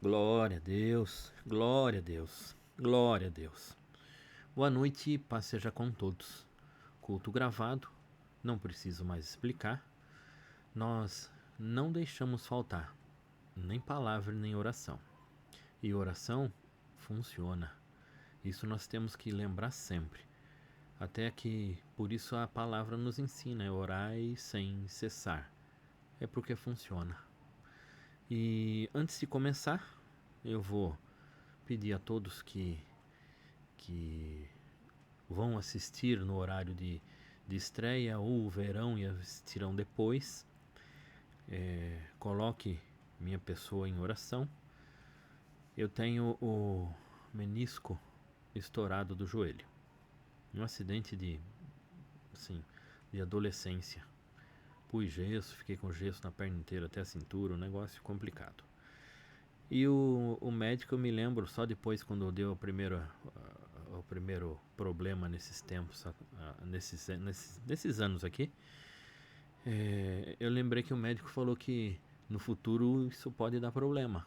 Glória a Deus, glória a Deus, glória a Deus. Boa noite e paz seja com todos. Culto gravado, não preciso mais explicar. Nós não deixamos faltar nem palavra nem oração. E oração funciona. Isso nós temos que lembrar sempre. Até que por isso a palavra nos ensina, é orai sem cessar. É porque funciona. E antes de começar, eu vou pedir a todos que vão assistir no horário de estreia ou verão e assistirão depois, coloque minha pessoa em oração. Eu tenho o menisco estourado do joelho. Um acidente assim, de adolescência. Pus gesso, fiquei com gesso na perna inteira até a cintura, um negócio complicado. E o médico, eu me lembro, só depois quando deu o primeiro problema nesses tempos, nesses anos aqui, eu lembrei que o médico falou que no futuro isso pode dar problema.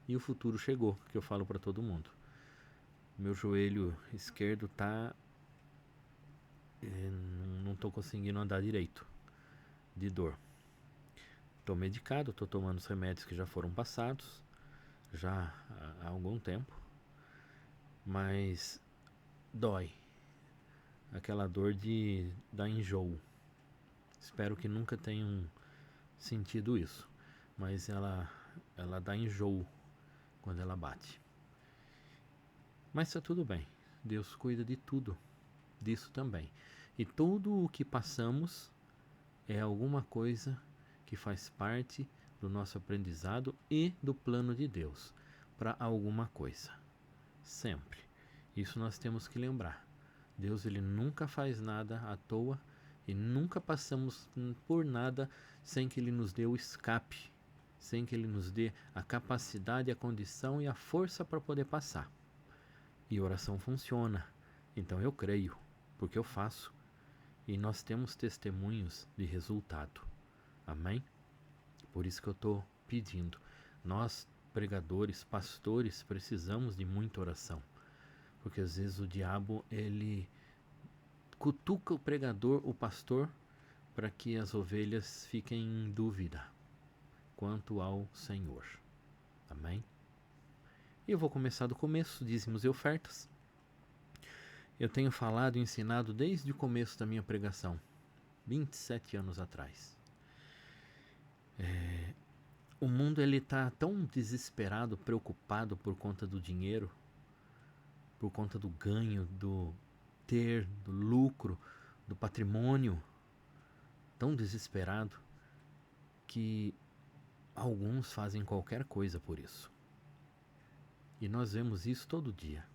E o futuro chegou, que eu falo para todo mundo. Meu joelho esquerdo tá... não tô conseguindo andar direito, de dor. Tô medicado, tô tomando os remédios que já foram passados, já há algum tempo. Mas dói. Aquela dor de dar enjoo. Espero que nunca tenham sentido isso. Mas ela dá enjoo quando ela bate. Mas tá tudo bem. Deus cuida de tudo. Disso também. E tudo o que passamos é alguma coisa que faz parte do nosso aprendizado e do plano de Deus para alguma coisa. Sempre. Isso nós temos que lembrar. Deus, ele nunca faz nada à toa e nunca passamos por nada sem que ele nos dê o escape, sem que ele nos dê a capacidade, a condição e a força para poder passar. E oração funciona. Então eu creio, porque eu faço. E nós temos testemunhos de resultado. Amém? Por isso que eu estou pedindo. Nós, pregadores, pastores, precisamos de muita oração. Porque às vezes o diabo, ele cutuca o pregador, o pastor, para que as ovelhas fiquem em dúvida quanto ao Senhor. Amém? E eu vou começar do começo, dízimos e ofertas. Eu tenho falado e ensinado desde o começo da minha pregação, 27 anos atrás. O mundo ele está tão desesperado, preocupado por conta do dinheiro, por conta do ganho, do ter, do lucro, do patrimônio, tão desesperado que alguns fazem qualquer coisa por isso. E nós vemos isso todo dia.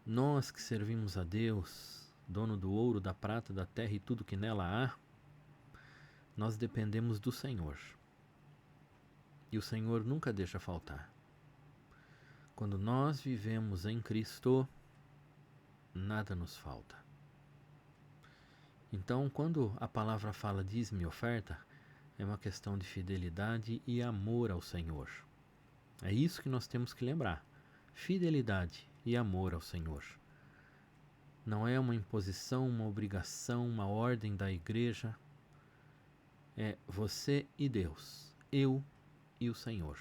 Nós que servimos a Deus, dono do ouro, da prata, da terra e tudo que nela há, nós dependemos do Senhor. E o Senhor nunca deixa faltar. Quando nós vivemos em Cristo, nada nos falta. Então, quando a palavra fala dízimo e oferta, é uma questão de fidelidade e amor ao Senhor. É isso que nós temos que lembrar. Fidelidade e amor ao Senhor. Não é uma imposição, uma obrigação, uma ordem da igreja. É você e Deus, eu e o Senhor.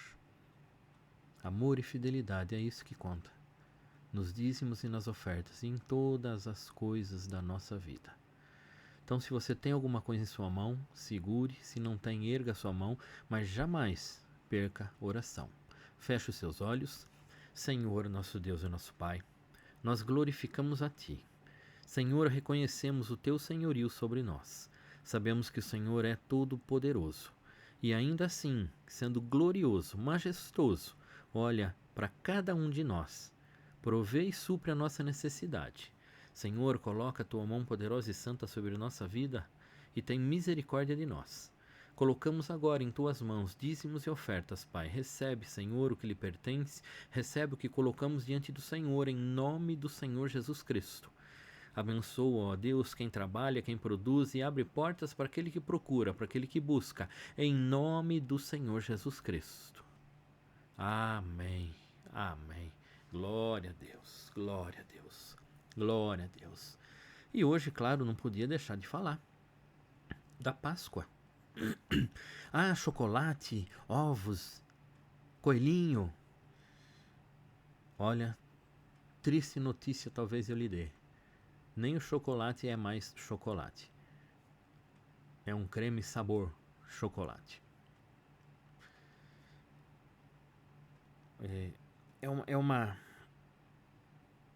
Amor e fidelidade é isso que conta. Nos dízimos e nas ofertas, e em todas as coisas da nossa vida. Então, se você tem alguma coisa em sua mão, segure. Se não tem, erga sua mão, mas jamais perca oração. Feche os seus olhos. Senhor, nosso Deus e nosso Pai, nós glorificamos a Ti. Senhor, reconhecemos o Teu senhorio sobre nós. Sabemos que o Senhor é todo-poderoso. E ainda assim, sendo glorioso, majestoso, olha para cada um de nós. Provê e supre a nossa necessidade. Senhor, coloca a Tua mão poderosa e santa sobre nossa vida e tem misericórdia de nós. Colocamos agora em Tuas mãos dízimos e ofertas, Pai. Recebe, Senhor, o que lhe pertence, recebe o que colocamos diante do Senhor, em nome do Senhor Jesus Cristo. Abençoa, ó Deus, quem trabalha, quem produz e abre portas para aquele que procura, para aquele que busca. Em nome do Senhor Jesus Cristo. Amém. Amém. Glória a Deus. Glória a Deus. Glória a Deus. E hoje, claro, não podia deixar de falar da Páscoa. Ah, chocolate, ovos, coelhinho. Olha, triste notícia talvez eu lhe dê. Nem o chocolate é mais chocolate. É um creme sabor chocolate. É uma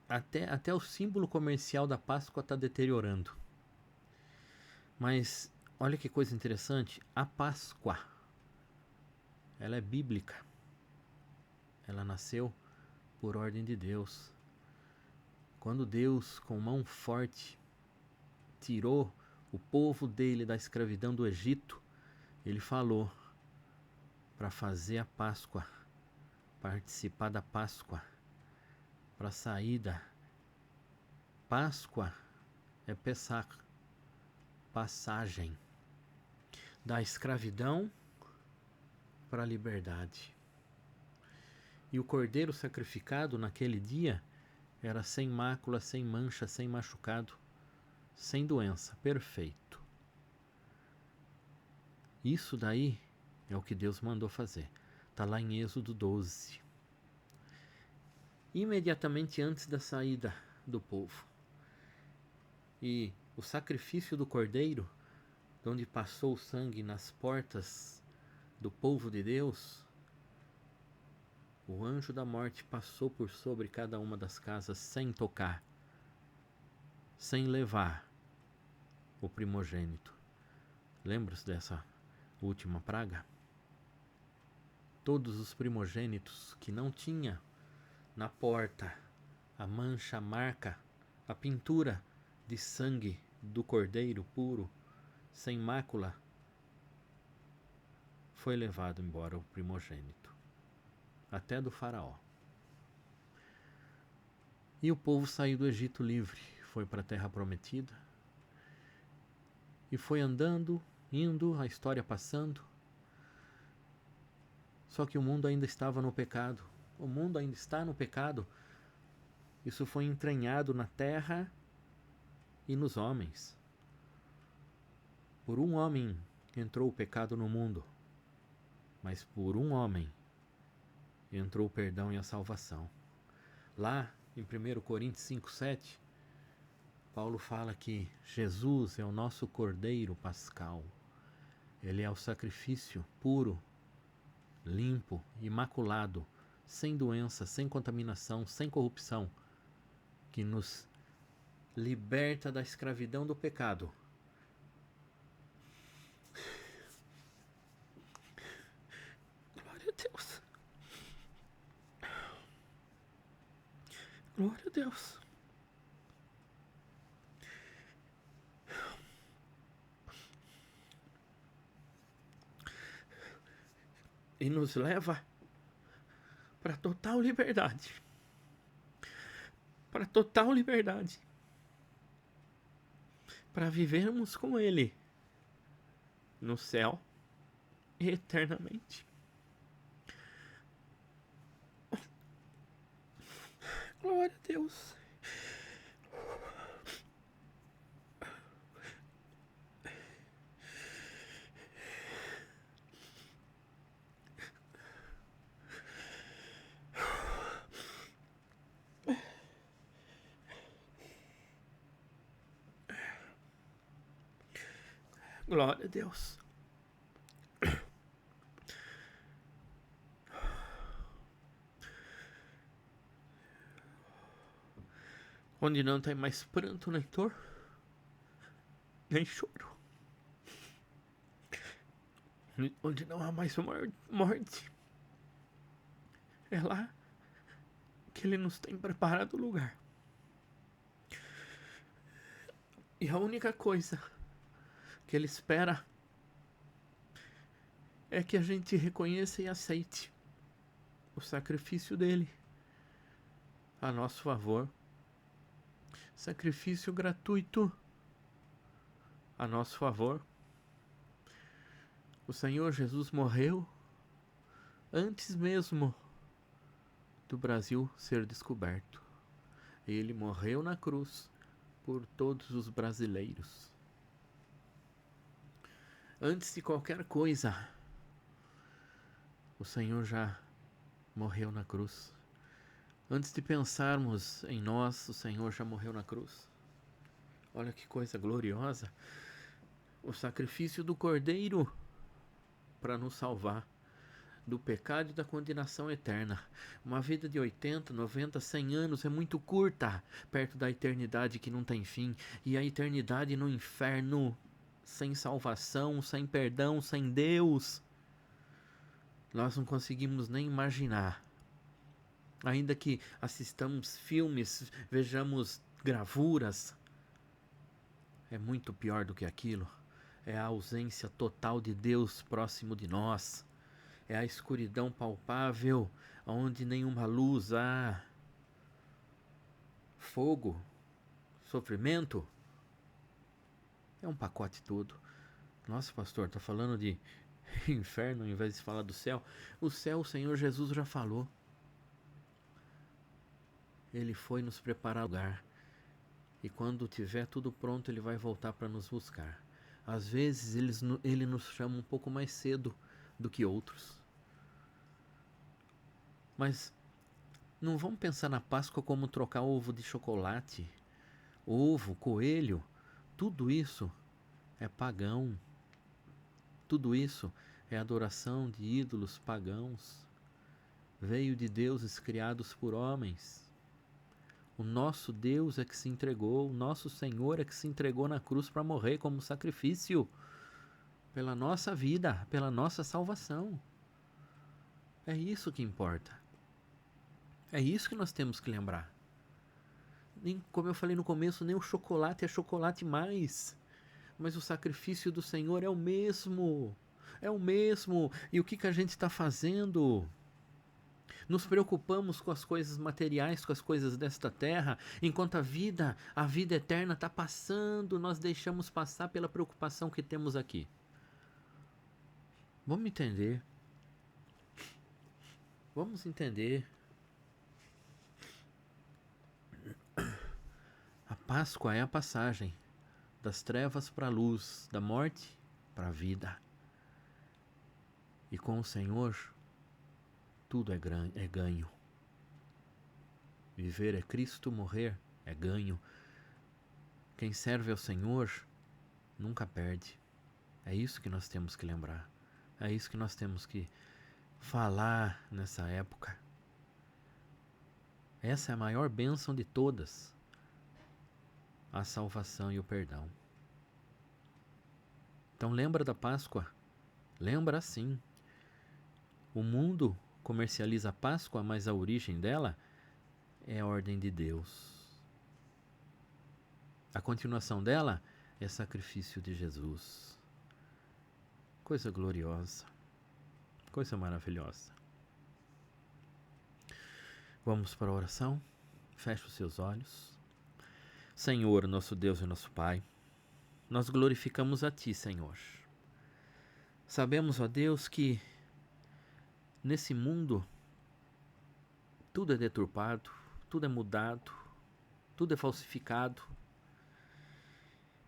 até o símbolo comercial da Páscoa está deteriorando. Mas olha que coisa interessante, a Páscoa, ela é bíblica. Ela nasceu por ordem de Deus. Quando Deus, com mão forte, tirou o povo dele da escravidão do Egito, ele falou para fazer a Páscoa, participar da Páscoa, para a saída. Páscoa é Pessach, passagem da escravidão para a liberdade. E o cordeiro sacrificado naquele dia era sem mácula, sem mancha, sem machucado, sem doença, perfeito. Isso daí é o que Deus mandou fazer. Está lá em Êxodo 12. Imediatamente antes da saída do povo. E o sacrifício do cordeiro, onde passou o sangue nas portas do povo de Deus, o anjo da morte passou por sobre cada uma das casas sem tocar, sem levar o primogênito. Lembra-se dessa última praga? Todos os primogênitos que não tinha na porta a mancha, a marca, a pintura de sangue do cordeiro puro, sem mácula, foi levado embora o primogênito, até do faraó. E o povo saiu do Egito livre, foi para a terra prometida, e foi andando, indo, a história passando. Só que o mundo ainda estava no pecado. O mundo ainda está no pecado. Isso foi entranhado na terra e nos homens. Por um homem entrou o pecado no mundo, mas por um homem entrou o perdão e a salvação. Lá em 1 Coríntios 5:7, Paulo fala que Jesus é o nosso Cordeiro Pascal. Ele é o sacrifício puro, limpo, imaculado, sem doença, sem contaminação, sem corrupção, que nos liberta da escravidão do pecado. Glória a Deus. Glória a Deus. E nos leva para total liberdade. Para total liberdade. Para vivermos com Ele no céu eternamente. Glória a Deus. Glória a Deus. Onde não tem mais pranto, nem dor, nem choro. Onde não há mais morte. É lá que Ele nos tem preparado o lugar. E a única coisa que Ele espera é que a gente reconheça e aceite o sacrifício dele a nosso favor sacrifício gratuito a nosso favor. O Senhor Jesus morreu antes mesmo do Brasil ser descoberto. Ele morreu na cruz por todos os brasileiros. Antes de qualquer coisa, o Senhor já morreu na cruz. Antes de pensarmos em nós, o Senhor já morreu na cruz. Olha que coisa gloriosa. O sacrifício do Cordeiro para nos salvar do pecado e da condenação eterna. Uma vida de 80, 90, 100 anos é muito curta perto da eternidade que não tem fim. E a eternidade no inferno, sem salvação, sem perdão, sem Deus, nós não conseguimos nem imaginar. Ainda que assistamos filmes, vejamos gravuras, é muito pior do que aquilo. É a ausência total de Deus próximo de nós. É a escuridão palpável, onde nenhuma luz há. Fogo, sofrimento, é um pacote todo. Nossa, pastor, está falando de inferno ao invés de falar do céu. O céu, o Senhor Jesus já falou. Ele foi nos preparar lugar. E quando tiver tudo pronto, Ele vai voltar para nos buscar. Às vezes, Ele nos chama um pouco mais cedo do que outros. Mas não vamos pensar na Páscoa como trocar ovo de chocolate. Ovo, coelho, tudo isso é pagão. Tudo isso é adoração de ídolos pagãos. Veio de deuses criados por homens. O nosso Deus é que se entregou, o nosso Senhor é que se entregou na cruz para morrer como sacrifício pela nossa vida, pela nossa salvação. É isso que importa. É isso que nós temos que lembrar. Nem, como eu falei no começo, nem o chocolate é chocolate mais. Mas o sacrifício do Senhor é o mesmo. É o mesmo. E o que a gente está fazendo? Nos preocupamos com as coisas materiais, com as coisas desta terra, enquanto a vida eterna está passando, nós deixamos passar pela preocupação que temos aqui. Vamos entender. Vamos entender. A Páscoa é a passagem das trevas para a luz, da morte para a vida. E com o Senhor, tudo é ganho. Viver é Cristo, morrer é ganho. Quem serve ao Senhor nunca perde. É isso que nós temos que lembrar. É isso que nós temos que falar nessa época. Essa é a maior bênção de todas. A salvação e o perdão. Então lembra da Páscoa? Lembra sim. O mundo comercializa a Páscoa, mas a origem dela é a ordem de Deus. A continuação dela é sacrifício de Jesus. Coisa gloriosa. Coisa maravilhosa. Vamos para a oração? Feche os seus olhos. Senhor, nosso Deus e nosso Pai, nós glorificamos a Ti, Senhor. Sabemos, ó Deus, que nesse mundo tudo é deturpado, tudo é mudado, tudo é falsificado,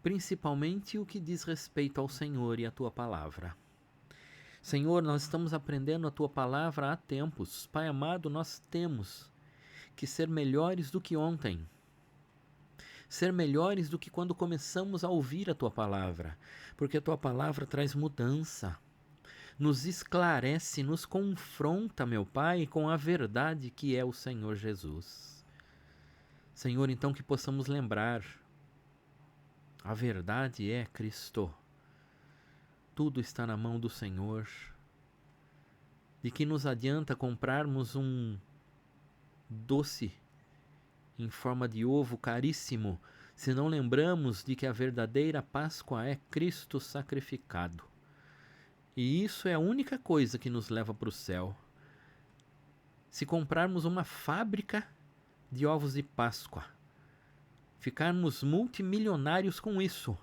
principalmente o que diz respeito ao Senhor e à Tua Palavra. Senhor, nós estamos aprendendo a Tua Palavra há tempos. Pai amado, nós temos que ser melhores do que ontem. Ser melhores do que quando começamos a ouvir a Tua Palavra. Porque a Tua Palavra traz mudança. Nos esclarece, nos confronta, meu Pai, com a verdade que é o Senhor Jesus. Senhor, então que possamos lembrar, a verdade é Cristo. Tudo está na mão do Senhor. De que nos adianta comprarmos um doce em forma de ovo caríssimo, se não lembramos de que a verdadeira Páscoa é Cristo sacrificado. E isso é a única coisa que nos leva para o céu. Se comprarmos uma fábrica de ovos de Páscoa, ficarmos multimilionários com isso,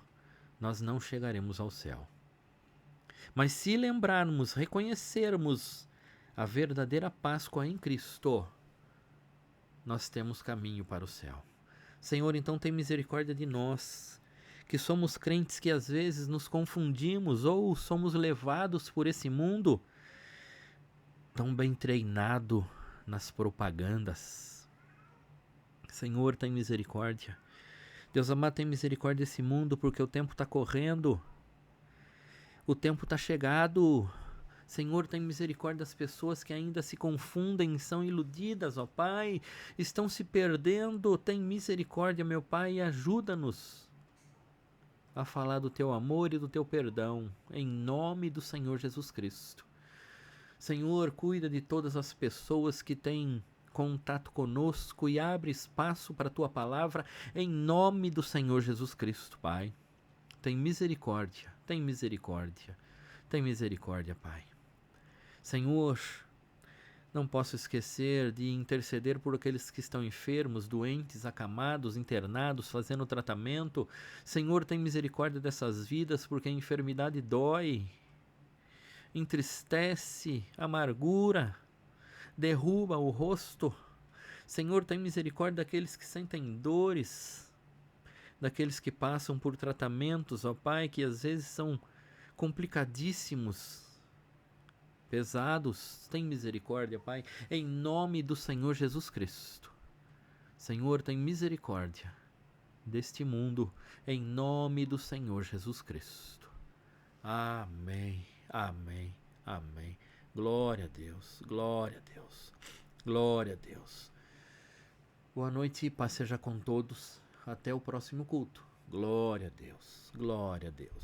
nós não chegaremos ao céu. Mas se lembrarmos, reconhecermos a verdadeira Páscoa em Cristo, nós temos caminho para o céu. Senhor, então tem misericórdia de nós, que somos crentes que às vezes nos confundimos ou somos levados por esse mundo tão bem treinado nas propagandas. Senhor, tem misericórdia. Deus amado, tem misericórdia desse mundo, porque o tempo está correndo. O tempo está chegado. Senhor, tem misericórdia das pessoas que ainda se confundem, são iludidas, ó Pai. Estão se perdendo. Tem misericórdia, meu Pai, e ajuda-nos a falar do Teu amor e do Teu perdão, em nome do Senhor Jesus Cristo. Senhor, cuida de todas as pessoas que têm contato conosco e abre espaço para a Tua palavra, em nome do Senhor Jesus Cristo, Pai. Tem misericórdia, tem misericórdia, tem misericórdia, Pai. Senhor, não posso esquecer de interceder por aqueles que estão enfermos, doentes, acamados, internados, fazendo tratamento. Senhor, tem misericórdia dessas vidas, porque a enfermidade dói, entristece, amargura, derruba o rosto. Senhor, tem misericórdia daqueles que sentem dores, daqueles que passam por tratamentos, ó Pai, que às vezes são complicadíssimos, pesados. Tem misericórdia, Pai, em nome do Senhor Jesus Cristo. Senhor, tem misericórdia deste mundo, em nome do Senhor Jesus Cristo. Amém, amém, amém. Glória a Deus, glória a Deus, glória a Deus. Boa noite e paz seja com todos. Até o próximo culto. Glória a Deus, glória a Deus.